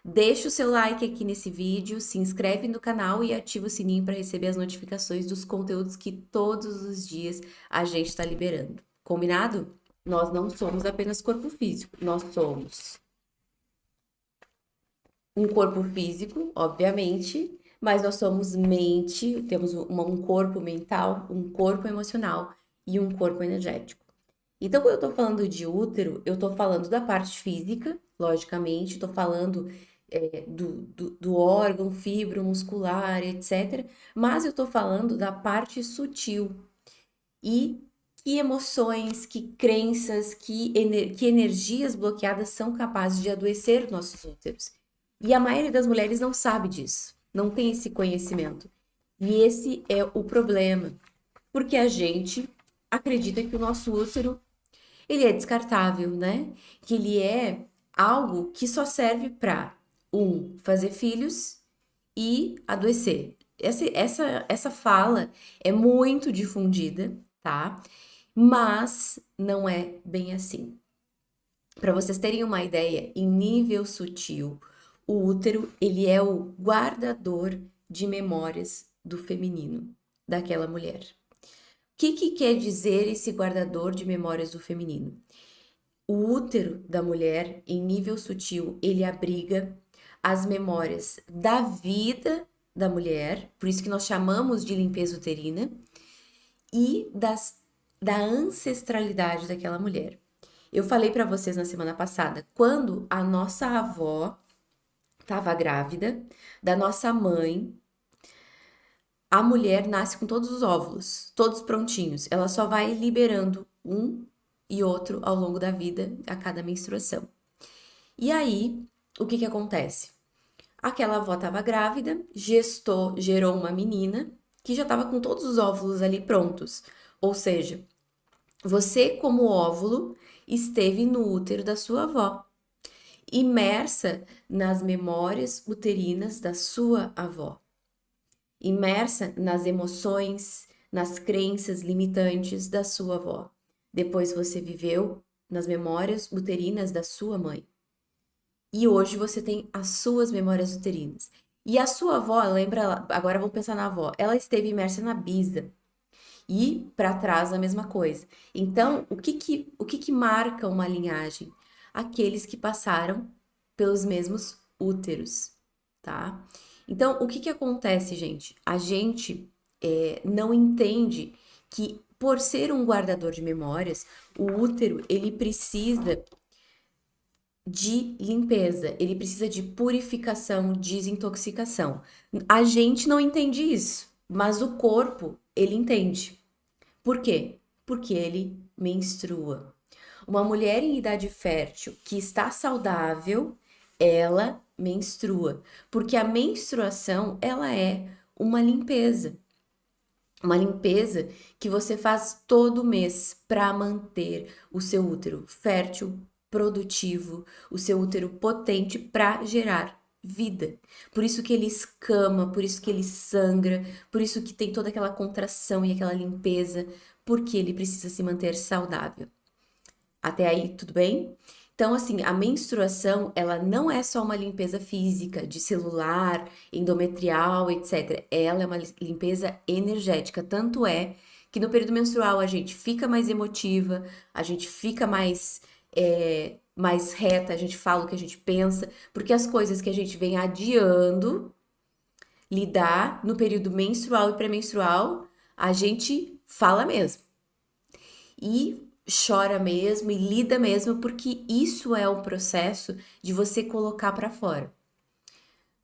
Deixa o seu like aqui nesse vídeo, se inscreve no canal e ativa o sininho para receber as notificações dos conteúdos que todos os dias a gente está liberando. Combinado? Nós não somos apenas corpo físico, nós somos um corpo físico, obviamente, mas nós somos mente, temos um corpo mental, um corpo emocional e um corpo energético. Então, quando eu tô falando de útero, eu tô falando da parte física, logicamente, tô falando do órgão, fibro muscular, etc. Mas eu tô falando da parte sutil e que emoções, que crenças, que energias bloqueadas são capazes de adoecer nossos úteros. E a maioria das mulheres não sabe disso, não tem esse conhecimento. E esse é o problema, porque a gente acredita que o nosso útero ele é descartável, né? Que ele é algo que só serve para fazer filhos e adoecer. Essa fala é muito difundida, tá? Mas não é bem assim. Para vocês terem uma ideia, em nível sutil, o útero, ele é o guardador de memórias do feminino, daquela mulher. O que quer dizer esse guardador de memórias do feminino? O útero da mulher, em nível sutil, ele abriga as memórias da vida da mulher, por isso que nós chamamos de limpeza uterina, e da ancestralidade daquela mulher. Eu falei para vocês na semana passada, quando a nossa avó estava grávida da nossa mãe, a mulher nasce com todos os óvulos, todos prontinhos. Ela só vai liberando um e outro ao longo da vida, a cada menstruação. E aí, o que acontece? Aquela avó estava grávida, gerou uma menina que já estava com todos os óvulos ali prontos. Ou seja, você, como óvulo, esteve no útero da sua avó, imersa nas memórias uterinas da sua avó, imersa nas emoções, nas crenças limitantes da sua avó. Depois você viveu nas memórias uterinas da sua mãe. E hoje você tem as suas memórias uterinas. E a sua avó, lembra, agora vamos pensar na avó, ela esteve imersa na bisa. E para trás a mesma coisa. Então, o que que marca uma linhagem? Aqueles que passaram pelos mesmos úteros, tá? Então, o que que acontece, gente? A gente não entende que por ser um guardador de memórias, o útero ele precisa de limpeza, ele precisa de purificação, desintoxicação. A gente não entende isso, mas o corpo, ele entende. Por quê? Porque ele menstrua. Uma mulher em idade fértil que está saudável, ela menstrua, porque a menstruação, ela é uma limpeza. Uma limpeza que você faz todo mês para manter o seu útero fértil, produtivo, o seu útero potente para gerar vida. Por isso que ele escama, por isso que ele sangra, por isso que tem toda aquela contração e aquela limpeza, porque ele precisa se manter saudável. Até aí, tudo bem? Então, assim, a menstruação, ela não é só uma limpeza física, de celular, endometrial, etc. Ela é uma limpeza energética. Tanto é que no período menstrual a gente fica mais emotiva, a gente fica mais reta, a gente fala o que a gente pensa, porque as coisas que a gente vem adiando lidar no período menstrual e pré-menstrual, a gente fala mesmo. E chora mesmo e lida mesmo, porque isso é o processo de você colocar pra fora.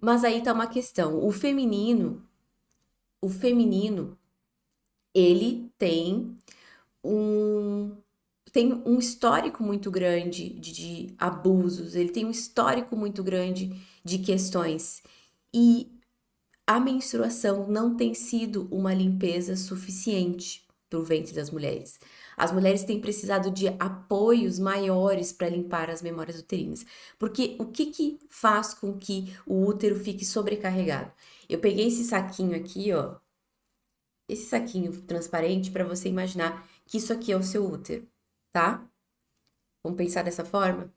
Mas aí tá uma questão, o feminino, ele um tem um histórico muito grande de abusos, ele tem um histórico muito grande de questões. E a menstruação não tem sido uma limpeza suficiente para o ventre das mulheres. As mulheres têm precisado de apoios maiores para limpar as memórias uterinas. Porque o que que faz com que o útero fique sobrecarregado? Eu peguei esse saquinho aqui, ó, esse saquinho transparente para você imaginar que isso aqui é o seu útero, tá? Vamos pensar dessa forma?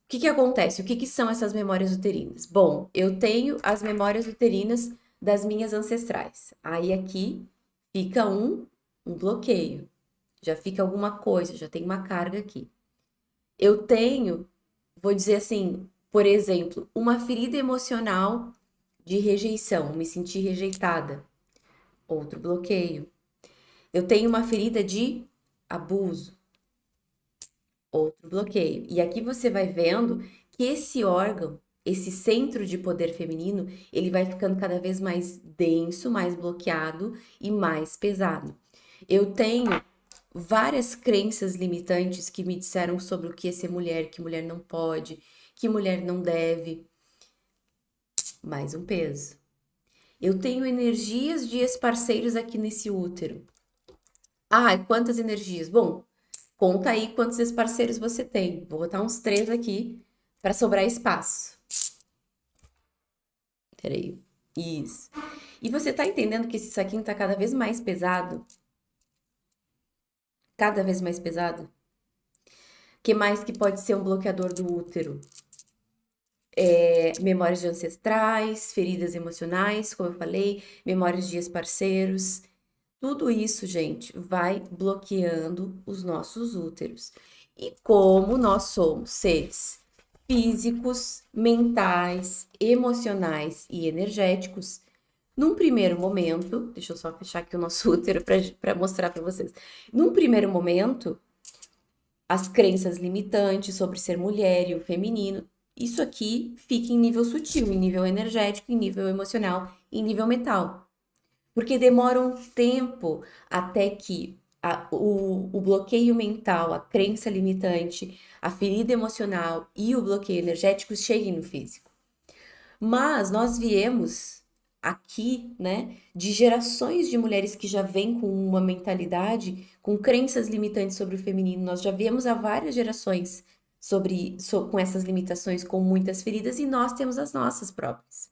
que que acontece? O que que são essas memórias uterinas? Bom, eu tenho as memórias uterinas das minhas ancestrais. Aí aqui fica um bloqueio, já fica alguma coisa, já tem uma carga aqui. Eu tenho, vou dizer assim, por exemplo, uma ferida emocional de rejeição, me senti rejeitada, outro bloqueio. Eu tenho uma ferida de abuso, outro bloqueio. E aqui você vai vendo que esse órgão, esse centro de poder feminino, ele vai ficando cada vez mais denso, mais bloqueado e mais pesado. Eu tenho várias crenças limitantes que me disseram sobre o que é ser mulher, que mulher não pode, que mulher não deve. Mais um peso. Eu tenho energias de ex-parceiros aqui nesse útero. Ah, quantas energias? Bom, conta aí quantos ex-parceiros você tem. Vou botar uns 3 aqui para sobrar espaço. Peraí. Isso. E você tá entendendo que esse saquinho tá cada vez mais pesado? Cada vez mais pesado? Que mais que pode ser um bloqueador do útero? Memórias de ancestrais, feridas emocionais, como eu falei, memórias de ex-parceiros. Tudo isso, gente, vai bloqueando os nossos úteros. E como nós somos seres físicos, mentais, emocionais e energéticos, num primeiro momento, deixa eu só fechar aqui o nosso útero para mostrar para vocês. Num primeiro momento, as crenças limitantes sobre ser mulher e o feminino, isso aqui fica em nível sutil, em nível energético, em nível emocional, em nível mental. Porque demora um tempo até que o bloqueio mental, a crença limitante, a ferida emocional e o bloqueio energético cheguem no físico. Mas nós viemos aqui, né, de gerações de mulheres que já vêm com uma mentalidade, com crenças limitantes sobre o feminino. Nós já viemos há várias gerações com essas limitações, com muitas feridas, e nós temos as nossas próprias.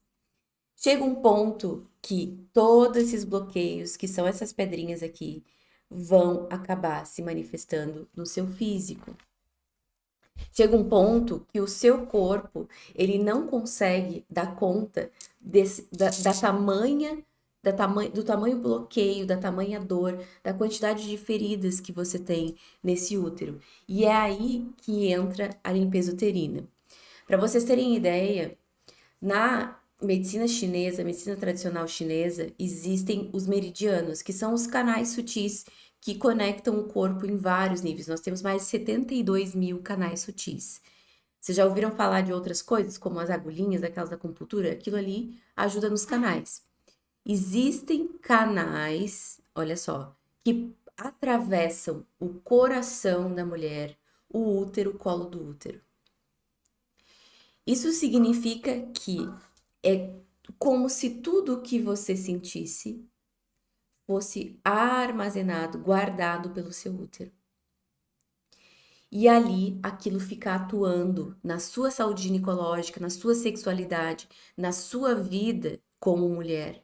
Chega um ponto que todos esses bloqueios, que são essas pedrinhas aqui, vão acabar se manifestando no seu físico. Chega um ponto que o seu corpo, ele não consegue dar conta do tamanho bloqueio, da tamanha dor, da quantidade de feridas que você tem nesse útero. E é aí que entra a limpeza uterina. Para vocês terem ideia, na medicina chinesa, medicina tradicional chinesa, existem os meridianos, que são os canais sutis que conectam o corpo em vários níveis. Nós temos mais de 72 mil canais sutis. Vocês já ouviram falar de outras coisas, como as agulhinhas, aquelas da acupuntura? Aquilo ali ajuda nos canais. Existem canais, olha só, que atravessam o coração da mulher, o útero, o colo do útero. Isso significa que é como se tudo o que você sentisse fosse armazenado, guardado pelo seu útero. E ali aquilo fica atuando na sua saúde ginecológica, na sua sexualidade, na sua vida como mulher,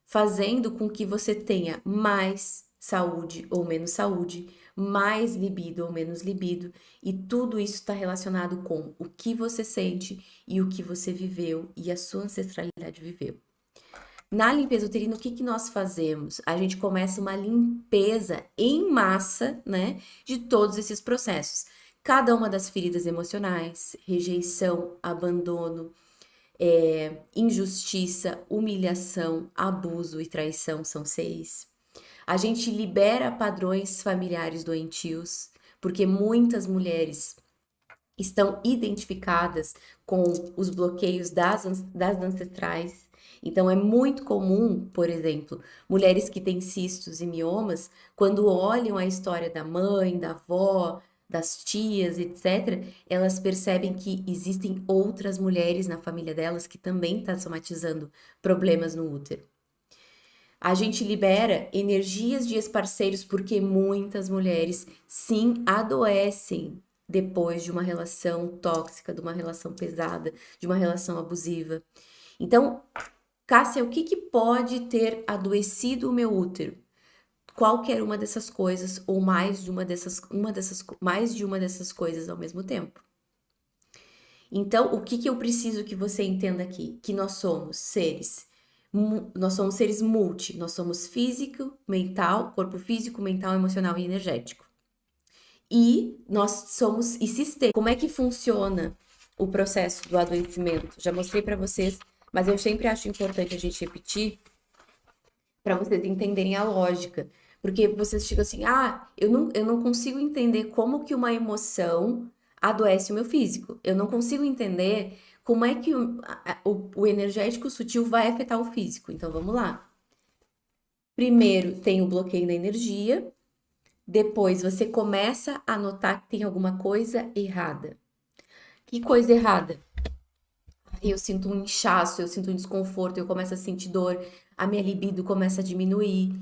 fazendo com que você tenha mais saúde ou menos saúde, mais libido ou menos libido, e tudo isso está relacionado com o que você sente e o que você viveu e a sua ancestralidade viveu. Na limpeza uterina, o que que nós fazemos? A gente começa uma limpeza em massa, né, de todos esses processos. Cada uma das feridas emocionais, rejeição, abandono, injustiça, humilhação, abuso e traição são 6. A gente libera padrões familiares doentios, porque muitas mulheres estão identificadas com os bloqueios das ancestrais. Então, é muito comum, por exemplo, mulheres que têm cistos e miomas, quando olham a história da mãe, da avó, das tias, etc., elas percebem que existem outras mulheres na família delas que também estão somatizando problemas no útero. A gente libera energias de ex-parceiros porque muitas mulheres, sim, adoecem depois de uma relação tóxica, de uma relação pesada, de uma relação abusiva. Então, Cássia, o que que pode ter adoecido o meu útero? Qualquer uma dessas coisas ou mais de uma dessas coisas ao mesmo tempo. Então, o que que eu preciso que você entenda aqui? Que nós somos seres multi, nós somos físico, mental, corpo físico, mental, emocional e energético. E nós somos e sistema. Como é que funciona o processo do adoecimento? Já mostrei para vocês, mas eu sempre acho importante a gente repetir para vocês entenderem a lógica. Porque vocês ficam assim, eu não consigo entender como que uma emoção adoece o meu físico. Eu não consigo entender como é que o energético sutil vai afetar o físico. Então vamos lá. Primeiro tem o bloqueio da energia, depois você começa a notar que tem alguma coisa errada. Que coisa errada? Eu sinto um inchaço, eu sinto um desconforto, eu começo a sentir dor, a minha libido começa a diminuir,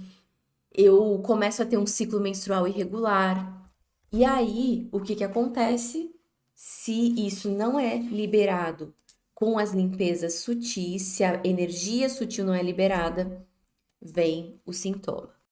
eu começo a ter um ciclo menstrual irregular. E aí, o que que acontece? Se isso não é liberado com as limpezas sutis, se a energia sutil não é liberada, vem o sintoma.